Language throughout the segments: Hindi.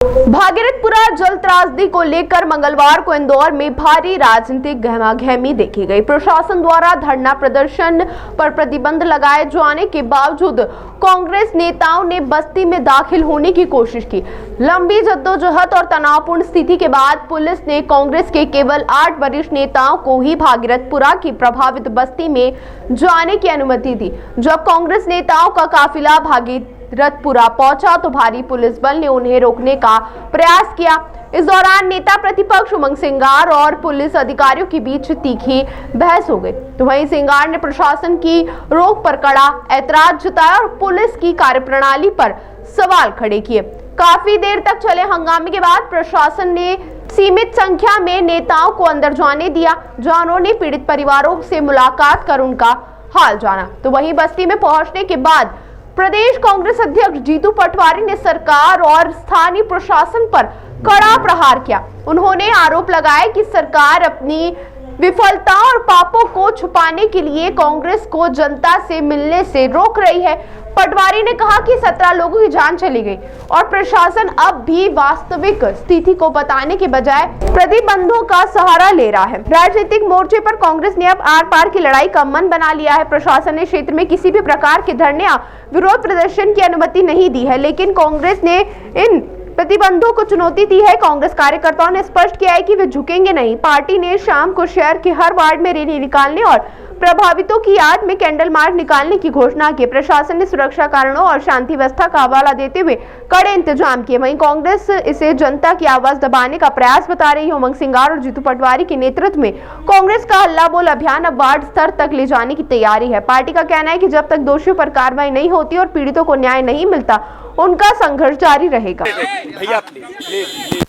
भागीरथपुरा जल त्रासदी को लेकर मंगलवार को इंदौर में भारी राजनीतिक गहमागहमी देखी गई। प्रशासन द्वारा धरना प्रदर्शन पर प्रतिबंध लगाए जाने के बावजूद कांग्रेस नेताओं ने बस्ती में दाखिल होने की कोशिश की। लंबी जद्दोजहद और तनावपूर्ण स्थिति के बाद पुलिस ने कांग्रेस के केवल 8 वरिष्ठ नेताओं को ही भागीरथपुरा की प्रभावित बस्ती में जाने की अनुमति दी। जब कांग्रेस नेताओं का काफिला भागीरथपुरा पहुंचा तो भारी पुलिस बल ने उन्हें रोकने का प्रयास किया। इस दौरान नेता प्रतिपक्ष उमंग सिंगार और पुलिस अधिकारियों के बीच तीखी बहस हो गई। तो वहीं सिंगार ने प्रशासन की रोक पर कड़ा ऐतराज जताया और पुलिस की कार्यप्रणाली पर सवाल खड़े किए। काफी देर तक चले हंगामे के बाद प्रशासन ने सीमित संख्या में नेताओं को अंदर जाने दिया, जहां उन्होंने पीड़ित परिवारों से मुलाकात कर उनका हाल जाना। तो वहीं बस्ती में पहुंचने के बाद प्रदेश कांग्रेस अध्यक्ष जीतू पटवारी ने सरकार और स्थानीय प्रशासन पर कड़ा प्रहार किया। उन्होंने आरोप लगाया कि सरकार अपनी विफलता और पापों को छुपाने के लिए कांग्रेस को जनता से मिलने से रोक रही है। पटवारी ने कहा कि 17 लोगों की जान चली गई और प्रशासन अब भी वास्तविक स्थिति को बताने के बजाय प्रतिबंधों का सहारा ले रहा है। राजनीतिक मोर्चे पर कांग्रेस ने अब आर पार की लड़ाई का मन बना लिया है। प्रशासन ने क्षेत्र में किसी भी प्रकार के धरने या विरोध प्रदर्शन की अनुमति नहीं दी है, लेकिन कांग्रेस ने इन प्रतिबंधों को चुनौती दी है। कांग्रेस कार्यकर्ताओं ने स्पष्ट किया है कि वे झुकेंगे नहीं। पार्टी ने शाम को शहर के हर वार्ड में रैली निकालने और प्रभावितों की याद में कैंडल मार्च निकालने की घोषणा की। प्रशासन ने सुरक्षा कारणों और शांति व्यवस्था का हवाला देते हुए कड़े इंतजाम किए। वहीं कांग्रेस इसे जनता की आवाज दबाने का प्रयास बता रही है। उमंग सिंगार और जीतू पटवारी के नेतृत्व में कांग्रेस का हल्ला बोल अभियान अब वार्ड स्तर तक ले जाने की तैयारी है। पार्टी का कहना है कि जब तक दोषियों पर कार्रवाई नहीं होती और पीड़ितों को न्याय नहीं मिलता, उनका संघर्ष जारी रहेगा। भैया प्लीज,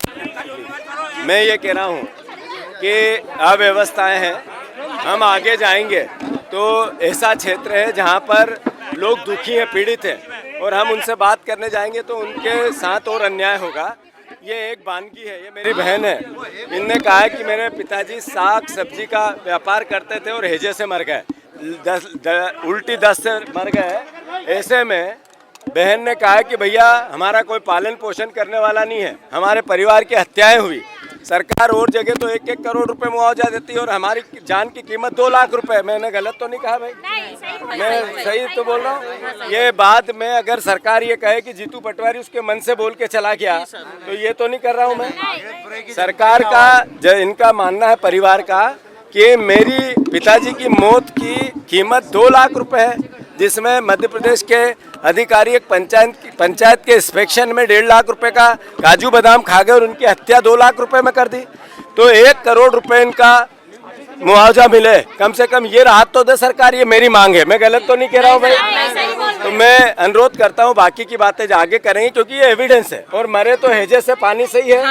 मैं ये कह रहा हूँ कि अव्यवस्थाएं हैं, हम आगे जाएंगे तो ऐसा क्षेत्र है जहाँ पर लोग दुखी हैं, पीड़ित हैं, और हम उनसे बात करने जाएंगे तो उनके साथ और अन्याय होगा। ये एक बानगी है, ये मेरी बहन है। इनने कहा है कि मेरे पिताजी साग सब्जी का व्यापार करते थे और हैजे से मर गए, उल्टी दस्त से मर गए। ऐसे में बहन ने कहा कि भैया हमारा कोई पालन पोषण करने वाला नहीं है, हमारे परिवार की हत्याएं हुई, सरकार और जगह तो 1-1 करोड़ रुपए मुआवजा देती है और हमारी जान की कीमत 2 लाख रुपए। मैंने गलत तो नहीं कहा भाई? मैं सही तो बोल रहा हूँ। ये बात में अगर सरकार ये कहे कि जीतू पटवारी उसके मन से बोल के चला गया तो ये तो नहीं कर रहा हूँ मैं। सरकार का इनका मानना है, परिवार का, कि मेरी पिताजी की मौत की कीमत 2 लाख रुपए है, जिसमें मध्य प्रदेश के अधिकारी एक पंचायत के इंस्पेक्शन में 1.5 लाख रुपए का काजू बादाम खा गए और उनकी हत्या 2 लाख रुपए में कर दी। तो 1 करोड़ रुपए इनका मुआवजा मिले, कम से कम ये राहत तो दे सरकार। ये मेरी मांग है, मैं गलत तो नहीं कह रहा हूँ भाई? तो मैं अनुरोध करता हूँ, बाकी की बातें आगे करेंगे क्योंकि ये एविडेंस है। और मरे तो हैजे से पानी सही है।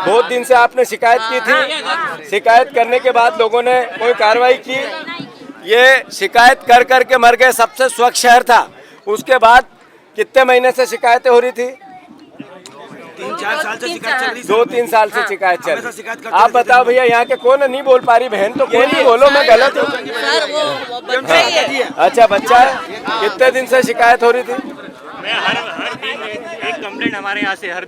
बहुत दिन से आपने शिकायत की थी, शिकायत करने के बाद लोगों ने कोई कार्रवाई की। ये शिकायत कर करके मर गए। सबसे स्वच्छ शहर था, उसके बाद कितने महीने से शिकायतें हो रही थी? 3-4 साल से शिकायत चल रही। 2-3 साल से शिकायत चल रही। आप बताओ भैया, यहाँ के कौन नहीं बोल पा रही? बहन तो कोई नहीं बोलो, मैं गलत हूँ? अच्छा बच्चा है, कितने दिन से शिकायत हो रही थी? मैं हर दिन एक कंप्लेंट हमारे यहाँ से हर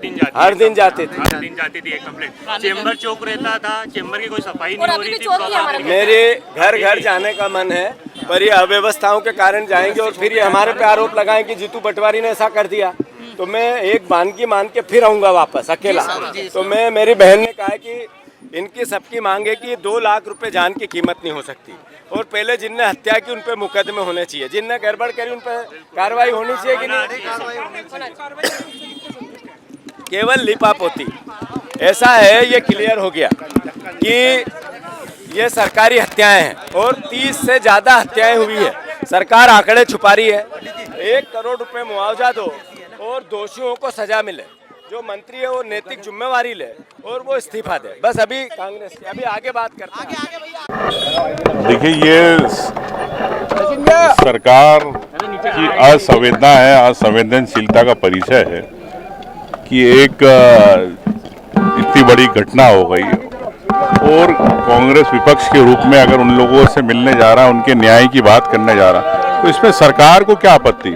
दिन जाती थी एक कंप्लेंट। चेंबर चौक रहता था, चेंबर की कोई सफाई नहीं हो रही थी। मेरे घर घर जाने का मन है, पर ये अव्यवस्थाओं के कारण जाएंगे और फिर ये हमारे पे आरोप लगाएं कि जीतू पटवारी ने ऐसा कर दिया। तो मैं एक बानगी मान के फिर आऊंगा वापस अकेला। तो मेरी बहन ने कहा कि इनकी सबकी मांग है कि 2 लाख रुपए जान की कीमत नहीं हो सकती, और पहले जिनने हत्या की उन पे मुकदमे होने चाहिए, जिनने गड़बड़ करी उन पे कार्रवाई होनी चाहिए कि नहीं? केवल लिपापोती ऐसा है, ये क्लियर हो गया कि ये सरकारी हत्याएं हैं और 30 से ज़्यादा हत्याएं हुई है। सरकार आंकड़े छुपा रही है। 1 करोड़ रुपए मुआवजा दो और दोषियों को सजा मिले। जो मंत्री है वो नैतिक जिम्मेवारी ले और वो इस्तीफा दे। बस अभी कांग्रेस की, अभी आगे बात करते हैं। देखिए, ये सरकार की असंवेदना है, असंवेदनशीलता का परिचय है कि एक इतनी बड़ी घटना हो गई और कांग्रेस विपक्ष के रूप में अगर उन लोगों से मिलने जा रहा है, उनके न्याय की बात करने जा रहा, तो इसमें सरकार को क्या आपत्ति?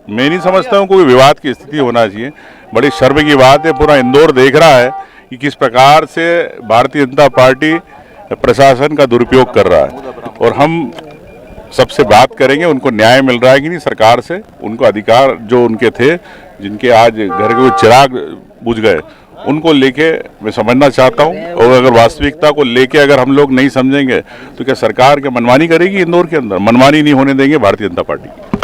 मैं नहीं समझता हूँ कोई विवाद की स्थिति होना चाहिए। बड़ी शर्म की बात है, पूरा इंदौर देख रहा है कि किस प्रकार से भारतीय जनता पार्टी प्रशासन का दुरुपयोग कर रहा है। और हम सबसे बात करेंगे उनको न्याय मिल रहा है कि नहीं सरकार से, उनको अधिकार जो उनके थे, जिनके आज घर के चिराग बुझ गए, उनको लेके मैं समझना चाहता हूं। और अगर वास्तविकता को लेके अगर हम लोग नहीं समझेंगे तो क्या सरकार क्या मनमानी करेगी इंदौर के अंदर? मनमानी नहीं होने देंगे भारतीय जनता पार्टी।